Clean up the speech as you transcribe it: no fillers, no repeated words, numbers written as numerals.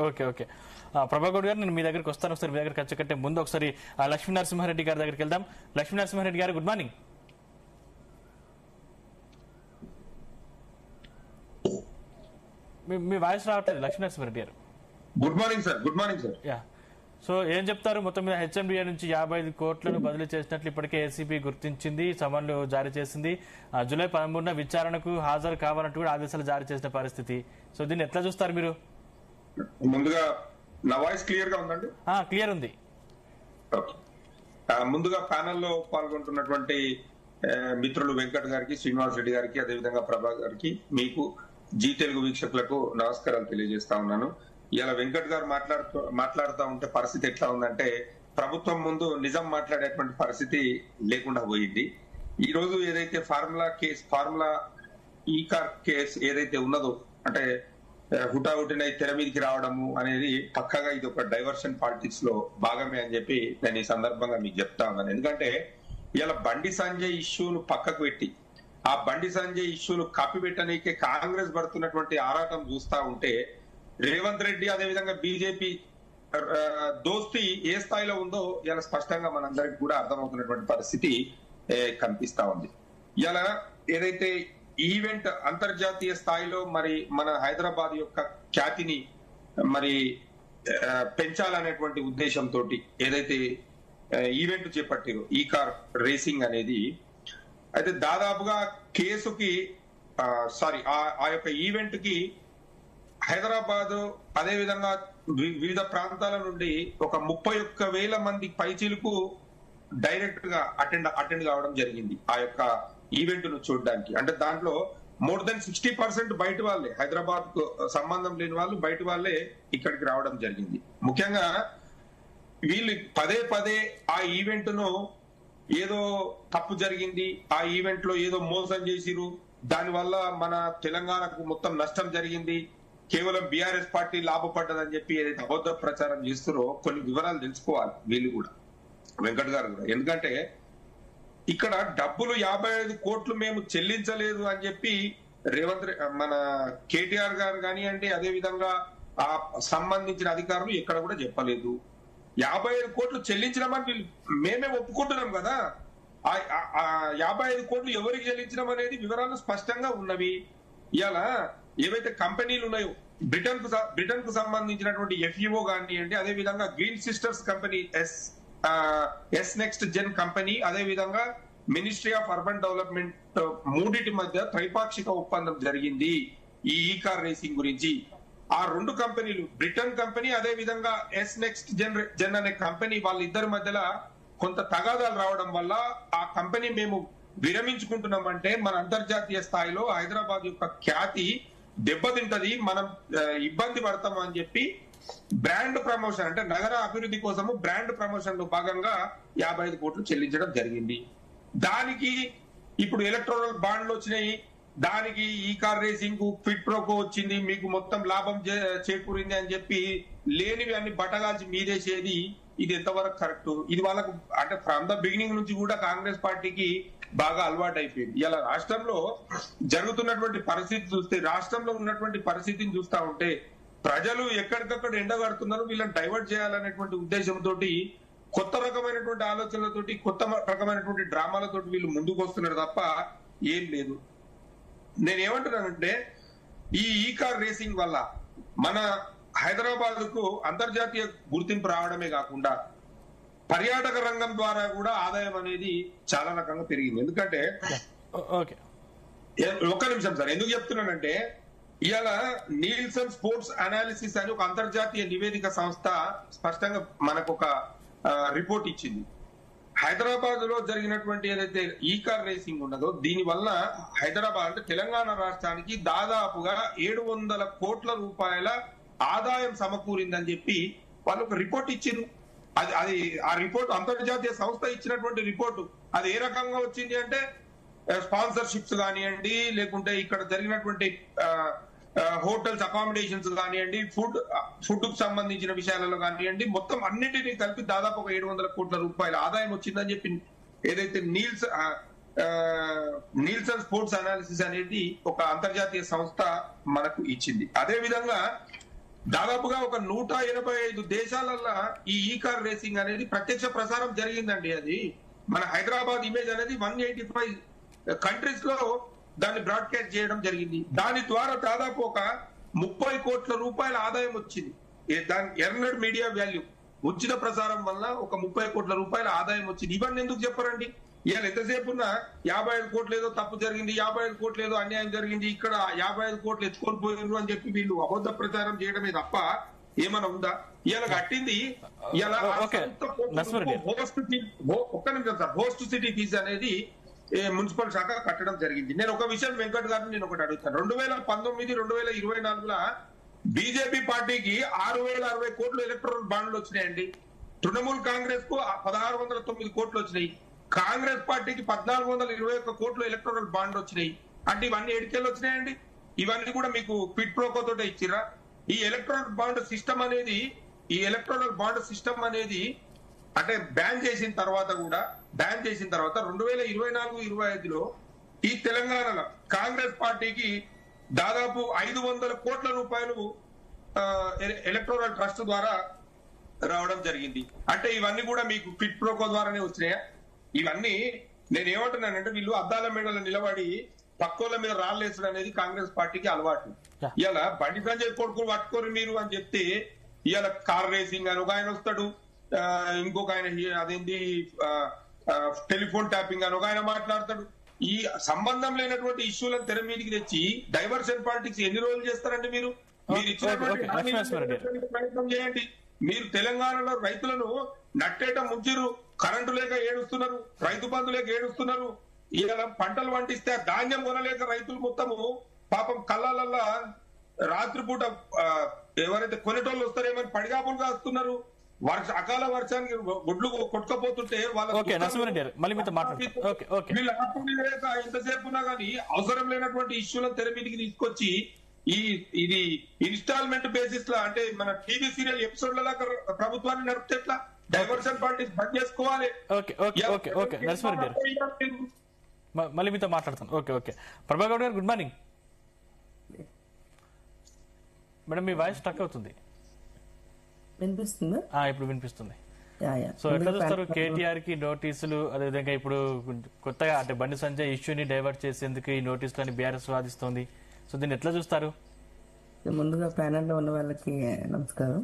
Okay okay Prabhakar గారు, నేను మీ దగ్గరికి వస్తాను. ఒకసారి మీ దగ్గరికి వచ్చే ముందు ఒకసారి లక్ష్మీ నరసింహారెడ్డి గారి దగ్గరికి వెళ్దాం. లక్ష్మీ నరసింహారెడ్డి గారు, గుడ్ మార్నింగ్. మీ వాయిస్ రావట్లేదు లక్ష్మీ నరసింహారెడ్డి గారు. Good morning sir. Good morning sir. Yeah, so ఏం చెప్తారు? మొత్తం మీద హెచ్ఎండిఏ నుంచి 55 కోట్లను బదిలీ చేసినట్లు ఇప్పటికే ఏసీబీ గుర్తించింది, సమన్లు జారీ చేసింది. జూలై 13న విచారణకు హాజరు కావాలంటూ కూడా ఆదేశాలు జారీ చేసిన పరిస్థితి. సో దీన్ని ఎట్లా చూస్తారు మీరు? ముందుగా నా వాయిస్ క్లియర్ గా ఉందండి? క్లియర్ ఉంది. ముందుగా ప్యానెల్లో పాల్గొంటున్నటువంటి మిత్రులు వెంకట్ గారికి, శ్రీనివాస్ రెడ్డి గారికి, అదేవిధంగా ప్రభా గారికి, మీకు జీ తెలుగు వీక్షకులకు నమస్కారాలు తెలియజేస్తా ఉన్నాను. ఇలా వెంకట్ గారు మాట్లాడుతూ ఉంటే పరిస్థితి ఎట్లా ఉందంటే, ప్రభుత్వం ముందు నిజం మాట్లాడేటువంటి పరిస్థితి లేకుండా పోయింది. ఈ రోజు ఏదైతే ఫార్ములా ఈ కార్ కేసు ఏదైతే ఉన్నదో, అంటే హుటాహుటిన తెర మీదకి రావడము అనేది పక్కగా ఇది ఒక డైవర్షన్ పాలిటిక్స్ లో భాగమే అని చెప్పి నేను ఈ సందర్భంగా మీకు చెప్తా ఉన్నాను. ఎందుకంటే ఇలా బండి సంజయ్ ఇష్యూను పక్కకు పెట్టి ఆ బండి సంజయ్ ఇష్యూను కప్పిపెట్టనీకే కాంగ్రెస్ పడుతున్నటువంటి ఆరాటం చూస్తా ఉంటే, రేవంత్ రెడ్డి అదేవిధంగా బీజేపీ దోస్తి ఏ స్థాయిలో ఉందో ఇలా స్పష్టంగా మనందరికి కూడా అర్థమవుతున్నటువంటి పరిస్థితి కనిపిస్తా ఉంది. ఇలా ఏదైతే ఈవెంట్ అంతర్జాతీయ స్థాయిలో మరి మన హైదరాబాద్ యొక్క ఖ్యాతిని మరి పెంచాలనేటువంటి ఉద్దేశంతో ఏదైతే ఈవెంట్ చేపట్టారో ఈ కార్ రేసింగ్ అనేది, అయితే దాదాపుగా కేసుకి ఆ యొక్క ఈవెంట్ కి హైదరాబాద్ అదేవిధంగా వివిధ ప్రాంతాల నుండి ఒక 31,000 మంది పైచీలకు డైరెక్ట్ గా అటెండ్ కావడం జరిగింది ఆ యొక్క ఈవెంట్ ను చూడడానికి. అంటే దాంట్లో మోర్ దెన్ 60% బయట వాళ్ళే, హైదరాబాద్ కు సంబంధం లేని వాళ్ళు బయట వాళ్ళే ఇక్కడికి రావడం జరిగింది. ముఖ్యంగా వీళ్ళు పదే ఆ ఈవెంట్ ను ఏదో తప్పు జరిగింది, ఆ ఈవెంట్ లో ఏదో మోసం చేసిరు, దానివల్ల మన తెలంగాణకు మొత్తం నష్టం జరిగింది, కేవలం బీఆర్ఎస్ పార్టీ లాభపడ్డదని చెప్పి ఏదైతే అబద్ధ ప్రచారం చేస్తారో కొన్ని వివరాలు తెలుసుకోవాలి వీళ్ళు కూడా, వెంకట్ గారు కూడా. ఎందుకంటే ఇక్కడ డబ్బులు 55 కోట్లు మేము చెల్లించలేదు అని చెప్పి మన కేటీఆర్ గారు కానివ్వండి, అదే విధంగా ఆ సంబంధించిన అధికారులు ఎక్కడ కూడా చెప్పలేదు. 55 కోట్లు చెల్లించడం అని మేమే ఒప్పుకుంటున్నాం కదా. ఆ 55 కోట్లు ఎవరికి చెల్లించడం అనేది వివరాలు స్పష్టంగా ఉన్నవి. ఇలా ఏవైతే కంపెనీలు ఉన్నాయో బ్రిటన్ కు సంబంధించినటువంటి ఎఫ్ఈఓ కానివ్వండి, అదే విధంగా green sisters company, S next gen company, అదే విధంగా మినిస్ట్రీ ఆఫ్ అర్బన్ డెవలప్మెంట్ మూడిటి మధ్య త్రైపాక్షిక ఒప్పందం జరిగింది ఈ కార్ రేసింగ్ గురించి. ఆ రెండు కంపెనీలు, బ్రిటన్ కంపెనీ అదే విధంగా ఎస్ నెక్స్ట్ జెన్ అనే కంపెనీ, వాళ్ళిద్దరి మధ్యలో కొంత తగాదాలు రావడం వల్ల ఆ కంపెనీ మేము విరమించుకుంటున్నామంటే మన అంతర్జాతీయ స్థాయిలో హైదరాబాద్ యొక్క ఖ్యాతి దెబ్బతింటది, మనం ఇబ్బంది పడతాం అని చెప్పి బ్రాండ్ ప్రమోషన్, అంటే నగర అభివృద్ధి కోసము బ్రాండ్ ప్రమోషన్ లో భాగంగా 55 కోట్లు చెల్లించడం జరిగింది. దానికి ఇప్పుడు ఎలక్ట్రల్ బాండ్లు వచ్చినాయి, దానికి ఈ కార్ రేసింగ్ కు క్విడ్ ప్రోకో వచ్చింది, మీకు మొత్తం లాభం చేకూరింది అని చెప్పి లేనివి అన్ని బట్టగాల్చి మీదేసేది, ఇది ఎంతవరకు కరెక్ట్? ఇది వాళ్ళకు అంటే ఫ్రమ్ ద బిగినింగ్ నుంచి కూడా కాంగ్రెస్ పార్టీకి బాగా అలవాటు అయిపోయింది. ఇలా రాష్ట్రంలో జరుగుతున్నటువంటి పరిస్థితి చూస్తే, రాష్ట్రంలో ఉన్నటువంటి పరిస్థితిని చూస్తా ఉంటే ప్రజలు ఎక్కడికక్కడ ఎండగడుతున్నారు, వీళ్ళని డైవర్ట్ చేయాలనేటువంటి ఉద్దేశంతో కొత్త రకమైనటువంటి ఆలోచనలతోటి, కొత్త రకమైనటువంటి డ్రామాలతోటి వీళ్ళు ముందుకు వస్తున్నారు తప్ప ఏం లేదు. నేనేమంటున్నానంటే ఈ కార్ రేసింగ్ వల్ల మన హైదరాబాద్ కు అంతర్జాతీయ గుర్తింపు రావడమే కాకుండా పర్యాటక రంగం ద్వారా కూడా ఆదాయం అనేది చాలా రకంగా పెరిగింది. ఎందుకంటే ఒక్క నిమిషం సార్, ఎందుకు చెప్తున్నానంటే ఇవాళ నీల్సన్ స్పోర్ట్స్ అనాలిసిస్ అని ఒక అంతర్జాతీయ నివేదిక సంస్థ స్పష్టంగా మనకు ఒక రిపోర్ట్ ఇచ్చింది. హైదరాబాద్ లో జరిగినటువంటి ఏదైతే ఈ కార్ రేసింగ్ ఉన్నదో దీని వల్ల హైదరాబాద్ అంటే తెలంగాణ రాష్ట్రానికి దాదాపుగా 700 కోట్ల రూపాయల ఆదాయం సమకూరిందని చెప్పి వాళ్ళు ఒక రిపోర్ట్ ఇచ్చారు. అది ఆ రిపోర్ట్ అంతర్జాతీయ సంస్థ ఇచ్చినటువంటి రిపోర్టు. అది ఏ రకంగా వచ్చింది అంటే స్పాన్సర్షిప్స్ కానివ్వండి, లేకుంటే ఇక్కడ జరిగినటువంటి హోటల్స్ అకామిడేషన్స్ కానివ్వండి, ఫుడ్ కు సంబంధించిన విషయాలలో కానివ్వండి, మొత్తం అన్నింటినీ కలిపి దాదాపు ఒక 700 కోట్ల రూపాయల ఆదాయం వచ్చిందని చెప్పి ఏదైతే నీల్సన్ స్పోర్ట్స్ అనాలిసిస్ అనేది ఒక అంతర్జాతీయ సంస్థ మనకు ఇచ్చింది. అదే విధంగా దాదాపుగా ఒక 185 దేశాలల్లో ఈ కార్ రేసింగ్ అనేది ప్రత్యక్ష ప్రసారం జరిగిందండి. అది మన హైదరాబాద్ ఇమేజ్ అనేది 185 కంట్రీస్ లో దాన్ని బ్రాడ్కాస్ట్ చేయడం జరిగింది. దాని ద్వారా దాదాపు ఒక 30 కోట్ల రూపాయల ఆదాయం వచ్చింది. దాని ఎర్నడ్ మీడియా వాల్యూ ఉచిత ప్రసారం వల్ల ఒక 30 కోట్ల రూపాయల ఆదాయం వచ్చింది. ఇవన్నీ ఎందుకు చెప్పారండి? ఇవాళ ఎంతసేపు ఉన్నా 55 కోట్లు ఏదో తప్పు జరిగింది, 55 కోట్లు ఏదో అన్యాయం జరిగింది, ఇక్కడ 55 కోట్లు ఎత్తుకొని పోయినారు అని చెప్పి వీళ్ళు అబద్ధ ప్రచారం చేయడమే తప్ప ఏమైనా ఉందా? ఇలా కట్టింది ఇలా ఒక్క నిమిషం సార్, హోస్ట్ సిటీ ఫీజు అనేది మున్సిపల్ శాఖ కట్టడం జరిగింది. నేను ఒక విషయం వెంకట్ గారిని నేను ఒకటి అడుగుతాను. 2019, 2024 బీజేపీ పార్టీకి 6,060 కోట్లు ఎలక్టోరల్ బాండ్లు వచ్చినాయండి. తృణమూల్ కాంగ్రెస్ కు 1,609 కోట్లు వచ్చినాయి. కాంగ్రెస్ పార్టీకి 1,421 కోట్లు ఎలక్టోరల్ బాండ్ వచ్చినాయి. అంటే ఇవన్నీ ఎడికెళ్ళి వచ్చినాయండి? ఇవన్నీ కూడా మీకు క్విడ్ ప్రోకో తోటే ఇచ్చిరా? ఈ ఎలక్టోరల్ బాండ్ సిస్టమ్ అనేది అంటే బ్యాన్ చేసిన తర్వాత 2024-25లో ఈ తెలంగాణలో కాంగ్రెస్ పార్టీకి దాదాపు 500 కోట్ల రూపాయలు ఎలక్టోరల్ ట్రస్ట్ ద్వారా రావడం జరిగింది. అంటే ఇవన్నీ కూడా మీకు క్విడ్ ప్రోకో ద్వారానే వచ్చినాయా? ఇవన్నీ నేను ఏమంటున్నానంటే వీళ్ళు అద్దాల మేడలో నిలబడి పక్కోళ్ళ మీద రాళ్ళేసడం అనేది కాంగ్రెస్ పార్టీకి అలవాటు. ఇలా బండి సంజయ్ కొడుకులు పట్టుకోరు మీరు అని చెప్తే ఇవాళ కార్ రేసింగ్ అని ఒక ఆయన వస్తాడు, ఇంకొక ఆయన అదేంటి టెలిఫోన్ ట్యాపింగ్ అని ఒక ఆయన మాట్లాడతాడు. ఈ సంబంధం లేనటువంటి ఇష్యూలను తెర మీదకి తెచ్చి డైవర్షన్ పాలిటిక్స్ ఎన్ని రోజులు చేస్తారండి? మీరు ఇచ్చినటువంటి ప్రయత్నం చేయండి. మీరు తెలంగాణలో రైతులను నట్టేట ముంచిరు, కరెంటు లేక ఏడుస్తున్నారు, రైతు బంధు లేక ఏడుస్తున్నారు. ఇలా పంటలు పండిస్తే ధాన్యం కొనలేక రైతులు మొత్తము పాపం కళ్ళల్లో రాత్రిపూట ఎవరైతే కొనేటోళ్ళు వస్తారేమని పడిగాపులు కాస్తున్నారు. అకాల వర్షానికి గుడ్లు కొట్టుకపోతుంటే వీళ్ళు ఆపని లేక ఎంతసేపు ఉన్నా కానీ అవసరం లేనటువంటి ఇష్యూలను తెర మీదకి తీసుకొచ్చి ఇది ఇన్స్టాల్మెంట్ బేసిస్ లా అంటే మన టీవీ సీరియల్ ఎపిసోడ్ లాగా ప్రభుత్వాన్ని నడిపితే ఎట్లా? డైవర్షన్ పార్టీస్ బంద్ చేసుకోవాలి. మళ్ళీ మీతో మాట్లాడతాను. ఓకే ప్రభాకర్ గారు, గుడ్ మార్నింగ్ మేడం. మీ వాయిస్ స్టక్ అవుతుంది. వినిపిస్తుందా? ఇప్పుడు వినిపిస్తుంది. సో ఎట్లా చూస్తారు కేటీఆర్ కి నోటీసులు, అదేవిధంగా ఇప్పుడు కొత్తగా అంటే బండి సంజయ్ ఇష్యూని డైవర్ట్ చేసేందుకు ఈ నోటీసులని బీఆర్ఎస్ వాదిస్తోంది. సో దీన్ని ఎట్లా చూస్తారు? ముందుగా ప్యానెల్ లో ఉన్న వాళ్ళకి నమస్కారం.